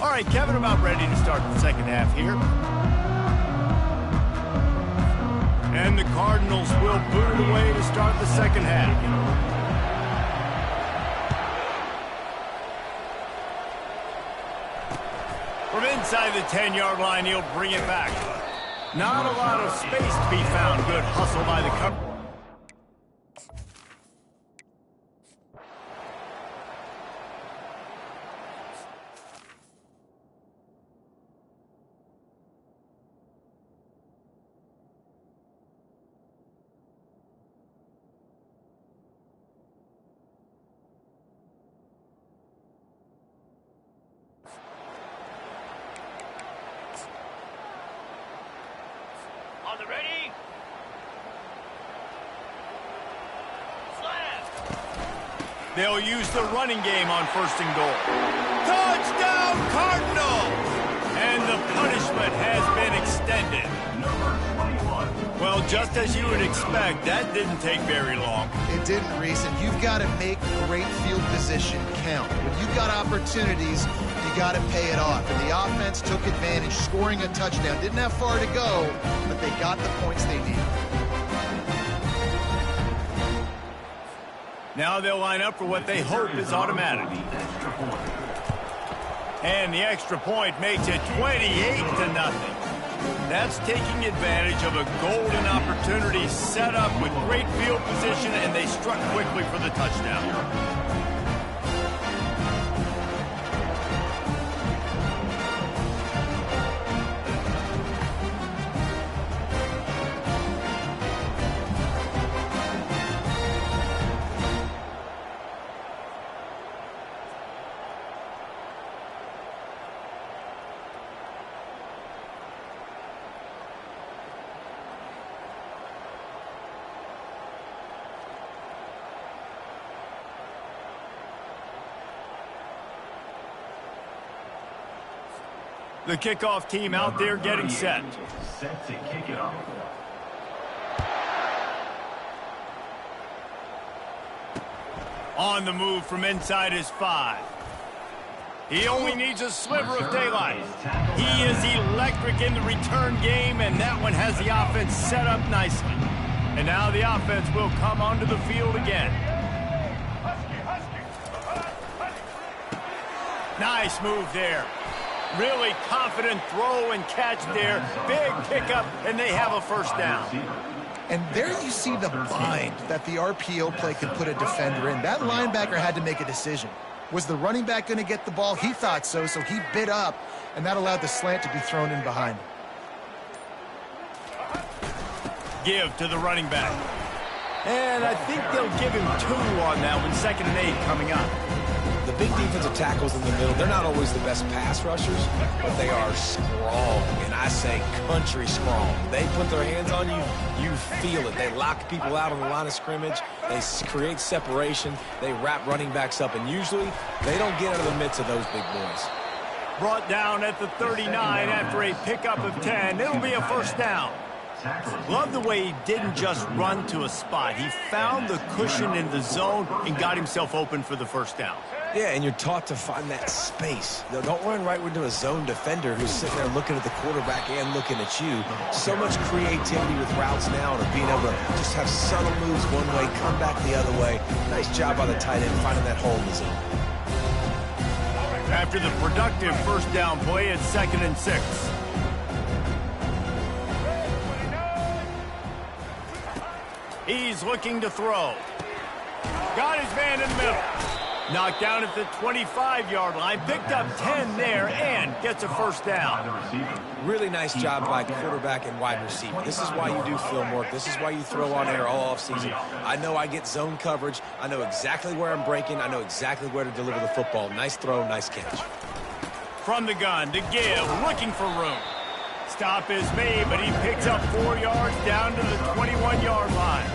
All right, Kevin, about ready to start the second half here. And the Cardinals will boot it away to start the second half. From inside the 10-yard line, he'll bring it back. Not a lot of space to be found. Good hustle by the cover. Ready? Slam! They'll use the running game on first and goal. Touchdown, Cardinals! And the punishment has been extended. Number 21. Well, just as you would expect, that didn't take very long. It didn't, Reese, and you've got to make great field position count. When you've got opportunities, you got to pay it off. And the offense took advantage, scoring a touchdown. Didn't have far to go, but they got the points they needed. Now they'll line up for what they hope is automatic. And the extra point makes it 28-0. That's taking advantage of a golden opportunity set up with great field position, and they struck quickly for the touchdown. The kickoff team out there getting set. Set to kick it off. On the move from inside his 5. He only needs a sliver of daylight. He is electric in the return game, and that one has the offense set up nicely. And now the offense will come onto the field again. Nice move there. Really confident throw and catch there. Big pickup, and they have a first down. And there you see the bind that the RPO play could put a defender in. That linebacker had to make a decision. Was the running back going to get the ball? He thought so, so he bit up, and that allowed the slant to be thrown in behind him. Give to the running back. And I think they'll give him 2 on that one. 2nd and 8 coming up. The big defensive tackles in the middle, they're not always the best pass rushers, but they are strong, and I say country strong. They put their hands on you, you feel it. They lock people out on the line of scrimmage. They create separation. They wrap running backs up, and usually they don't get out of the midst of those big boys. Brought down at the 39 after a pickup of 10. It'll be a first down. Love the way he didn't just run to a spot. He found the cushion in the zone and got himself open for the first down. Yeah, and you're taught to find that space. Don't run right into a zone defender who's sitting there looking at the quarterback and looking at you. So much creativity with routes now and being able to just have subtle moves one way, come back the other way. Nice job by the tight end finding that hole in the zone. After the productive first down play, it's 2nd and 6. He's looking to throw. Got his man in the middle. Knocked down at the 25-yard line. Picked up 10 there and gets a first down. Really nice job by quarterback and wide receiver. This is why you do film work. This is why you throw on air all offseason. I know I get zone coverage. I know exactly where I'm breaking. I know exactly where to deliver the football. Nice throw, nice catch. From the gun to give, looking for room. Stop is made, but he picks up 4 yards down to the 21-yard line.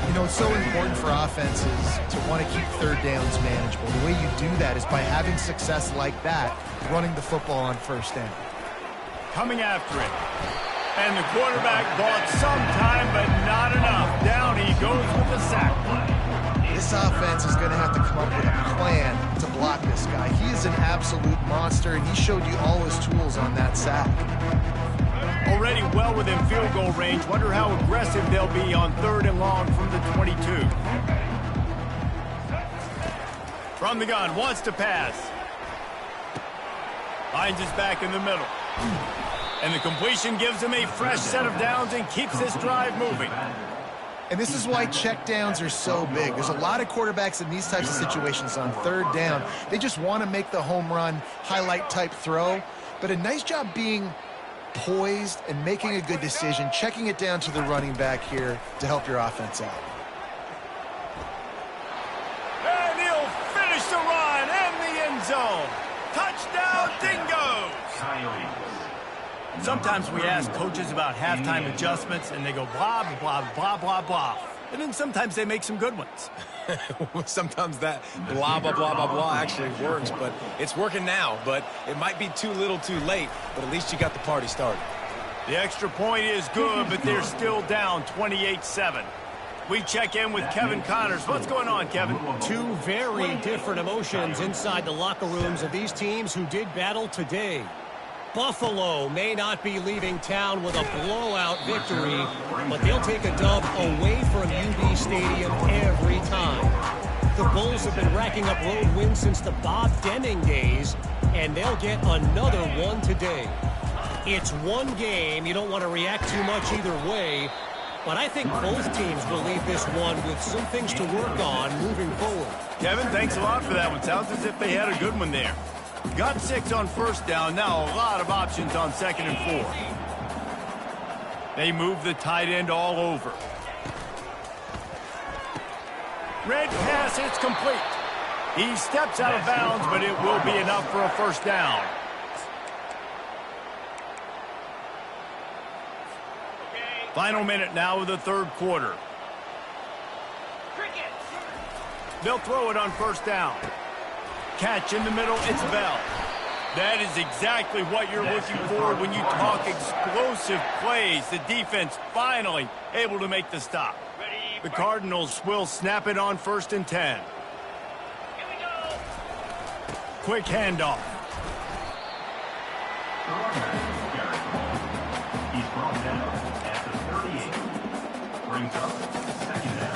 You know, it's so important for offenses to want to keep third downs manageable. The way you do that is by having success like that, running the football on first down. Coming after it. And the quarterback bought some time, but not enough. Down he goes with the sack. This offense is going to have to come up with a plan to block this guy. He is an absolute monster, and he showed you all his tools on that sack. Already well within field goal range. Wonder how aggressive they'll be on 3rd and long from the 22. From the gun, wants to pass. Finds his back in the middle. And the completion gives him a fresh set of downs and keeps this drive moving. And this is why checkdowns are so big. There's a lot of quarterbacks in these types of situations on 3rd down. They just want to make the home run, highlight type throw. But a nice job being poised and making a good decision, checking it down to the running back here to help your offense out. And he'll finish the run in the end zone. Touchdown, Dingoes! Sometimes we ask coaches about halftime adjustments, and they go blah, blah, blah, blah, blah. And then sometimes they make some good ones. Sometimes that blah, blah, blah, blah, blah actually works, but it's working now. But it might be too little too late, but at least you got the party started. The extra point is good, but they're still down 28-7. We check in with Kevin Connors. What's going on, Kevin? Two very different emotions inside the locker rooms of these teams who did battle today. Buffalo may not be leaving town with a blowout victory, but they'll take a dub away from UB Stadium every time. The Bulls have been racking up road wins since the Bob Deming days, and they'll get another one today. It's one game. You don't want to react too much either way, but I think both teams will leave this one with some things to work on moving forward. Kevin, thanks a lot for that one. Sounds as if they had a good one there. Got 6 on 1st down. Now a lot of options on 2nd and 4. They move the tight end all over. Red pass, it's complete. He steps out of bounds, but it will be enough for a 1st down. Final minute now of the 3rd quarter. They'll throw it on 1st down. Catch in the middle, it's Bell. That is exactly what you're looking for when you talk explosive plays. The defense finally able to make the stop. The Cardinals will snap it on 1st and 10. Quick handoff. He's brought down at the 38. Brings up 2nd down.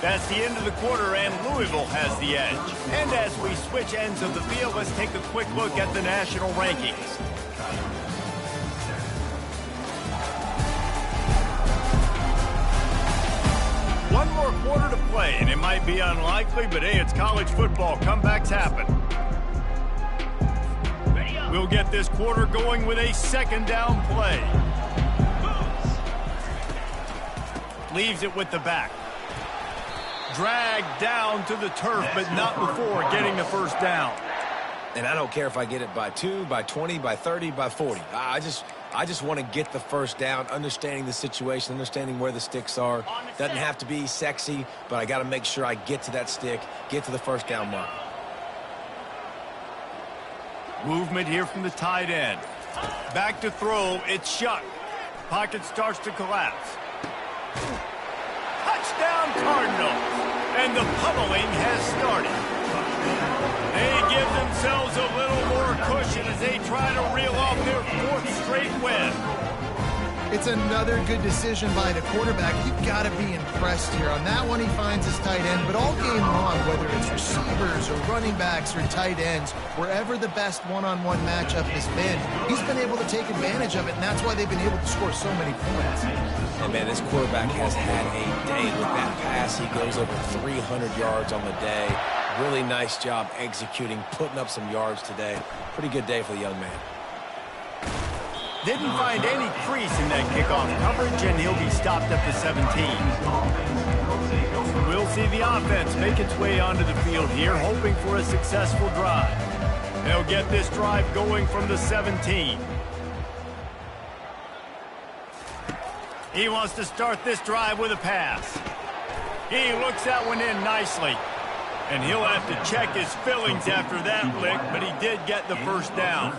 That's the end of the quarter, and Louisville has the edge. And as we switch ends of the field, let's take a quick look at the national rankings. One more quarter to play, and it might be unlikely, but hey, it's college football. Comebacks happen. We'll get this quarter going with a 2nd down play. Leaves it with the back. Dragged down to the turf, but not before getting the 1st down. And I don't care if I get it by 2, by 20, by 30, by 40. I just want to get the 1st down, understanding the situation, understanding where the sticks are. Doesn't have to be sexy, but I got to make sure I get to that stick, get to the 1st down mark. Movement here from the tight end. Back to throw, it's Shuck. Pocket starts to collapse. Touchdown Cardinals. And the pummeling has started. They give themselves a little more cushion as they try to reel off their 4th straight win. It's another good decision by the quarterback. You've got to be impressed here. On that one, he finds his tight end, but all game long, whether it's receivers or running backs or tight ends, wherever the best one-on-one matchup has been, he's been able to take advantage of it, and that's why they've been able to score so many points. And, man, this quarterback has had a day with that pass. He goes over 300 yards on the day. Really nice job executing, putting up some yards today. Pretty good day for the young man. Didn't find any crease in that kickoff coverage, and he'll be stopped at the 17. We'll see the offense make its way onto the field here, hoping for a successful drive. They'll get this drive going from the 17. He wants to start this drive with a pass. He looks that one in nicely. And he'll have to check his fillings after that lick, but he did get the first down.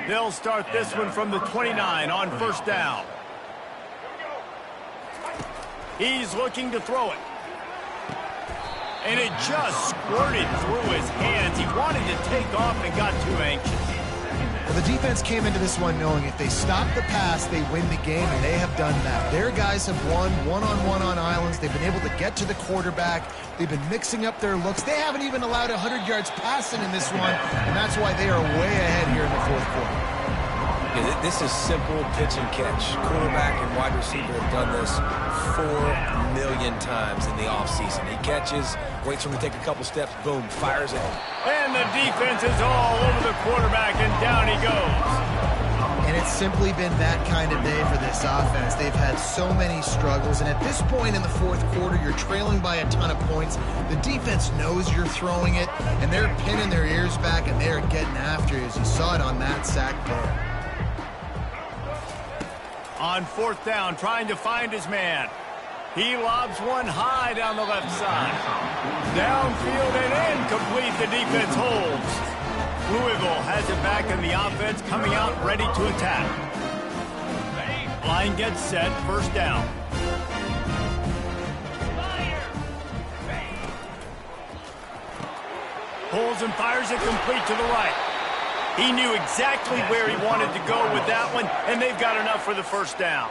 They'll start this one from the 29 on first down. He's looking to throw it. And it just squirted through his hands. He wanted to take off and got too anxious. Well, the defense came into this one knowing if they stop the pass, they win the game, and they have done that. Their guys have won one-on-one on islands. They've been able to get to the quarterback. They've been mixing up their looks. They haven't even allowed 100 yards passing in this one, and that's why they are way ahead here in the fourth quarter. Yeah, this is simple pitch and catch. Quarterback and wide receiver have done this 4 million times in the offseason. He catches, waits for him to take a couple steps, boom, fires it. And the defense is all over the quarterback, and down he goes. And it's simply been that kind of day for this offense. They've had so many struggles, and at this point in the fourth quarter, you're trailing by a ton of points. The defense knows you're throwing it, and they're pinning their ears back, and they're getting after you, as you saw it on that sack there. On fourth down, trying to find his man. He lobs one high down the left side. Downfield and incomplete. The defense holds. Louisville has it back in the offense, coming out ready to attack. Line gets set, first down. Pulls and fires it complete to the right. He knew exactly where he wanted to go with that one, and they've got enough for the first down.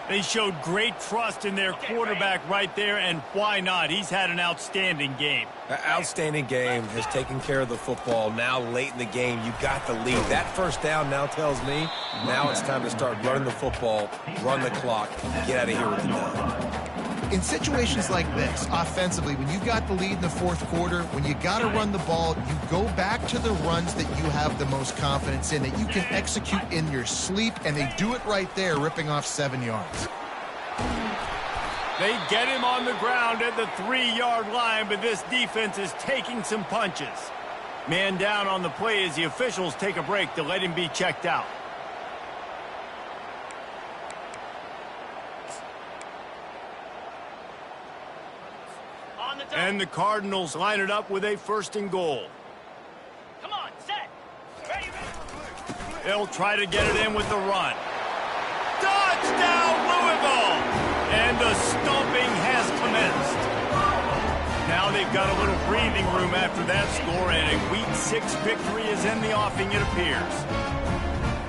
They showed great trust in their quarterback right there, and why not? He's had an outstanding game. An outstanding game, has taken care of the football. Now late in the game, you got the lead. That first down now tells me now it's time to start running the football, run the clock, and get out of here with the dub. In situations like this, offensively, when you got the lead in the fourth quarter, when you got to run the ball, you go back to the runs that you have the most confidence in, that you can execute in your sleep, and they do it right there, ripping off 7 yards. They get him on the ground at the 3-yard line, but this defense is taking some punches. Man down on the play as the officials take a break to let him be checked out. And the Cardinals line it up with a first and goal. Come on, set. Ready, ready. They'll try to get it in with the run. Touchdown, Louisville! And the stomping has commenced. Now they've got a little breathing room after that score, and a Week 6 victory is in the offing, it appears.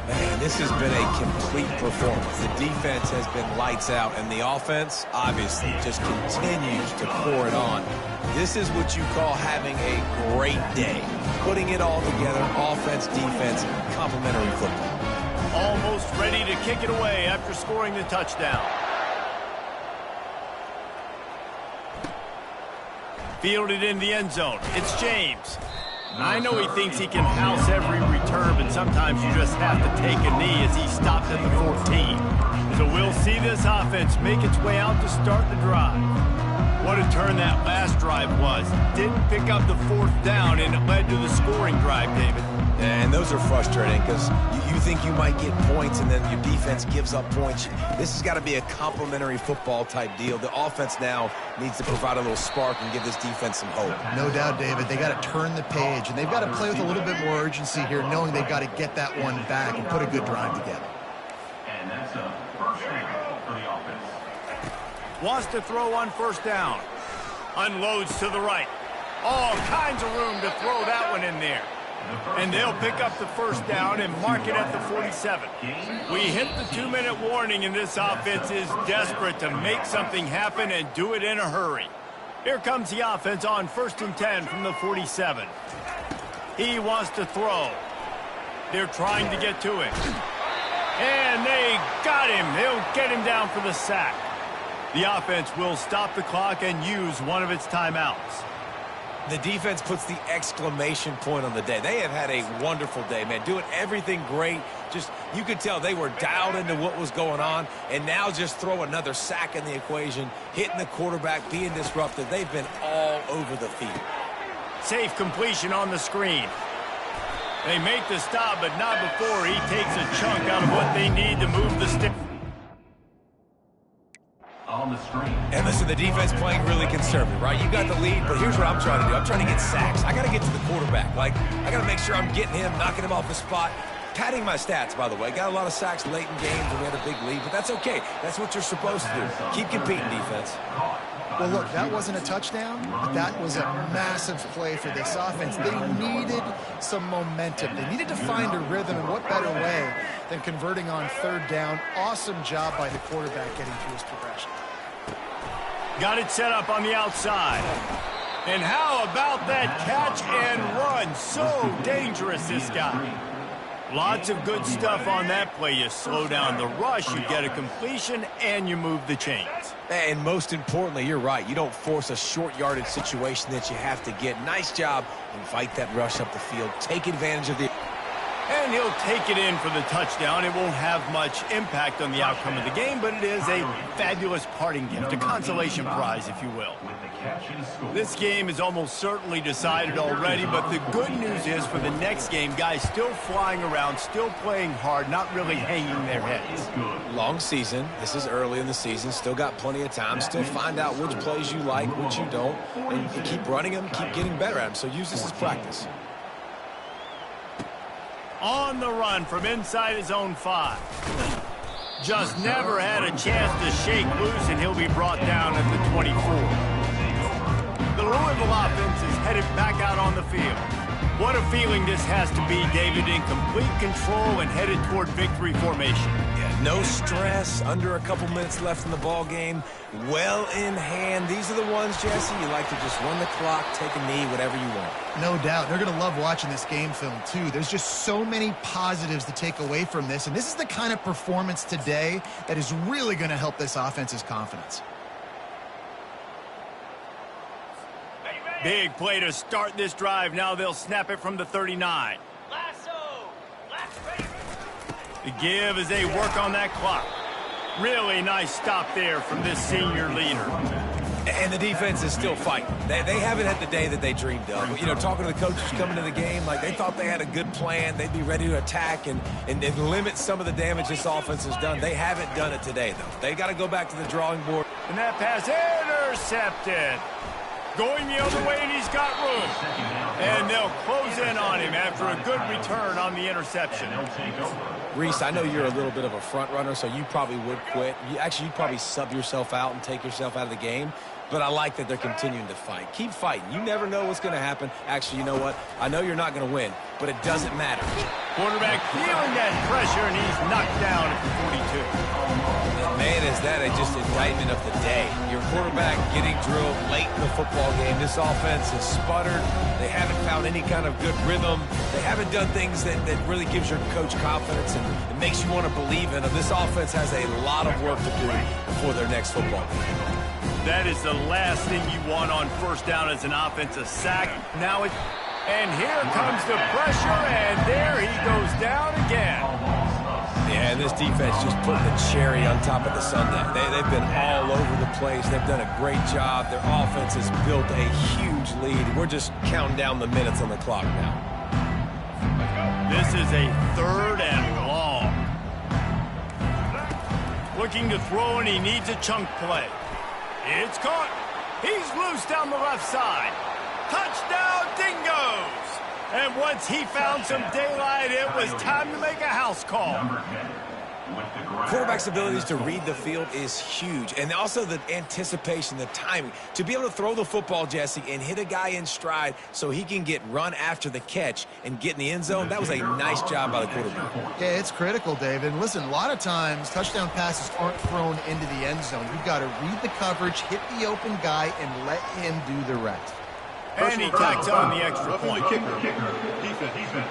Man, this has been a complete performance. The defense has been lights out, and the offense, obviously, just continues to pour it on. This is what you call having a great day. Putting it all together, offense, defense, complementary football. Almost ready to kick it away after scoring the touchdown. Fielded in the end zone. It's James. I know he thinks he can house every return, but sometimes you just have to take a knee as he stopped at the 14. So we'll see this offense make its way out to start the drive. What a turn that last drive was. Didn't pick up the fourth down, and it led to the scoring drive, David. And those are frustrating because you think you might get points and then your defense gives up points. This has got to be a complementary football type deal. The offense now needs to provide a little spark and give this defense some hope. No doubt, David. They got to turn the page, and they've got to play with a little bit more urgency here, knowing they've got to get that one back and put a good drive together. And that's a first down for the offense. Wants to throw on first down. Unloads to the right. All kinds of room to throw that one in there. And they'll pick up the first down and mark it at the 47. We hit the 2-minute warning, and this offense is desperate to make something happen and do it in a hurry. Here comes the offense on 1st and 10 from the 47. He wants to throw. They're trying to get to him. And they got him. They'll get him down for the sack. The offense will stop the clock and use one of its timeouts. The defense puts the exclamation point on the day. They have had a wonderful day, man. Doing everything great. Just, you could tell they were dialed into what was going on. And now just throw another sack in the equation. Hitting the quarterback, being disruptive. They've been all over the field. Safe completion on the screen. They make the stop, but not before he takes a chunk out of what they need to move the stick. on the screen. And listen, the defense playing really conservative, right? You got the lead, but here's what I'm trying to do. I'm trying to get sacks. I got to get to the quarterback. Like, I got to make sure I'm getting him, knocking him off the spot. Padding my stats, by the way. Got a lot of sacks late in games and we had a big lead, but that's okay. That's what you're supposed to do. Keep competing, defense. Well, look, that wasn't a touchdown, but that was a massive play for this offense. They needed some momentum. They needed to find a rhythm, and what better way than converting on third down. Awesome job by the quarterback getting through his progression. Got it set up on the outside. And how about that catch and run? So dangerous, this guy. Lots of good stuff on that play. You slow down the rush, you get a completion, and you move the chains. And most importantly, you're right. You don't force a short yardage situation that you have to get. Nice job. Invite that rush up the field. Take advantage of the... And he'll take it in for the touchdown. It won't have much impact on the outcome of the game, but it is a fabulous parting gift, a consolation prize, if you will. This game is almost certainly decided already, but the good news is for the next game, guys still flying around, still playing hard, not really hanging their heads. Long season. This is early in the season. Still got plenty of time. Still find out which plays you like, which you don't, and keep running them, keep getting better at them. So use this as practice. On the run from inside his own 5. Just never had a chance to shake loose, and he'll be brought down at the 24. The Louisville offense is headed back out on the field. What a feeling this has to be, David, in complete control and headed toward victory formation. Yeah, no stress, under a couple minutes left in the ball game, well in hand. These are the ones, Jesse, you like to just run the clock, take a knee, whatever you want. No doubt. They're going to love watching this game film, too. There's just so many positives to take away from this, and this is the kind of performance today that is really going to help this offense's confidence. Big play to start this drive. Now they'll snap it from the 39. The give as they work on that clock. Really nice stop there from this senior leader. And the defense is still fighting. They haven't had the day that they dreamed of. You know, talking to the coaches coming to the game, like they thought they had a good plan. They'd be ready to attack and limit some of the damage this offense has done. They haven't done it today, though. They got to go back to the drawing board. And that pass intercepted. Going the other way, and he's got room. And they'll close in on him after a good return on the interception. Reese, I know you're a little bit of a front runner, so you probably would quit. You'd probably sub yourself out and take yourself out of the game. But I like that they're continuing to fight. Keep fighting. You never know what's going to happen. Actually, you know what? I know you're not going to win, but it doesn't matter. Quarterback feeling that pressure, and he's knocked down at the 42. And man, is that just indictment of the day. Your quarterback getting drilled late in the football game. This offense has sputtered. They haven't found any kind of good rhythm. They haven't done things that really gives your coach confidence and it makes you want to believe in them. This offense has a lot of work to do before their next football game. That is the last thing you want on first down as an offensive sack. And here comes the pressure, and there he goes down again. Yeah, and this defense just putting the cherry on top of the sundae. They've been all over the place. They've done a great job. Their offense has built a huge lead. We're just counting down the minutes on the clock now. This is a 3rd and long. Looking to throw, and he needs a chunk play. It's caught. He's loose down the left side. Touchdown, Dingoes! And once he found some daylight, it was time to make a house call. Quarterback's abilities to read the field is huge. And also the anticipation, the timing. To be able to throw the football, Jesse, and hit a guy in stride so he can get run after the catch and get in the end zone, that was a nice job by the quarterback. Yeah, it's critical, David. Listen, a lot of times touchdown passes aren't thrown into the end zone. You've got to read the coverage, hit the open guy, and let him do the rest. And he tacks on the extra point. Defense.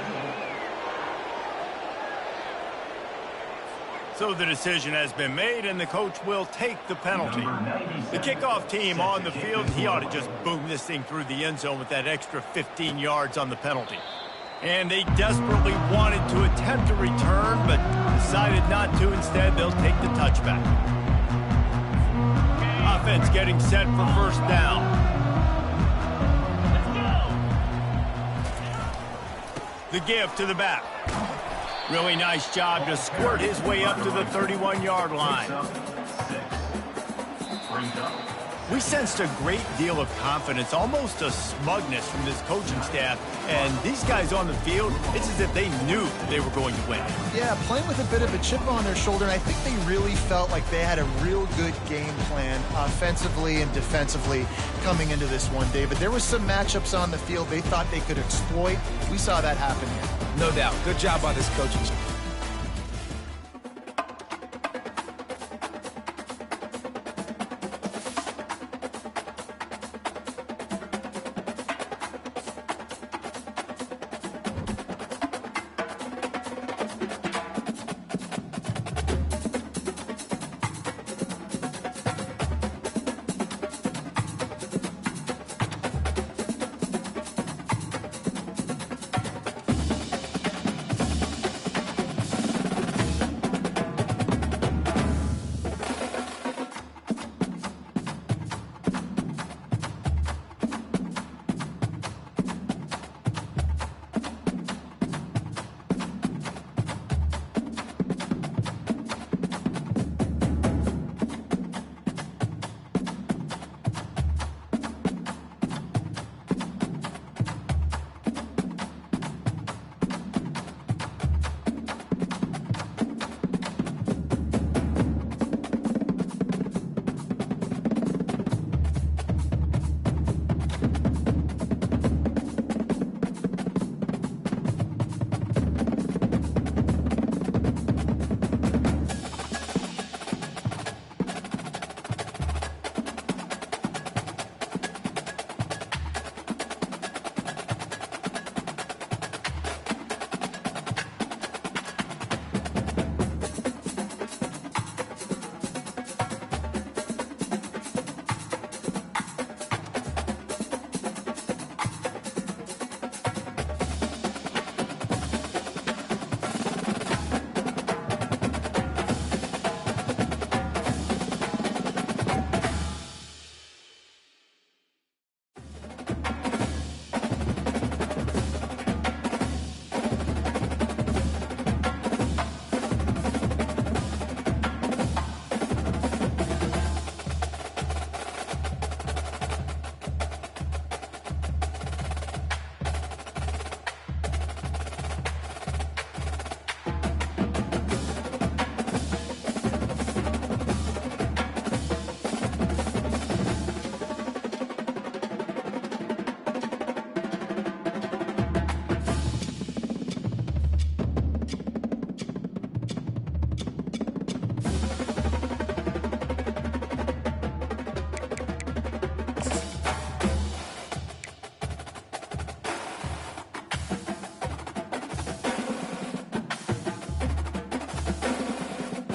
So the decision has been made, and the coach will take the penalty. The kickoff team on the field, he ought to just boom this thing through the end zone with that extra 15 yards on the penalty. And they desperately wanted to attempt a return, but decided not to. Instead, they'll take the touchback. Offense getting set for first down. The give to the back. Really nice job to squirt his way up to the 31-yard line. brings up. We sensed a great deal of confidence, almost a smugness from this coaching staff. And these guys on the field, it's as if they knew they were going to win. Yeah, playing with a bit of a chip on their shoulder, and I think they really felt like they had a real good game plan offensively and defensively coming into this one, David. There were some matchups on the field they thought they could exploit. We saw that happen here. No doubt. Good job by this coaching staff.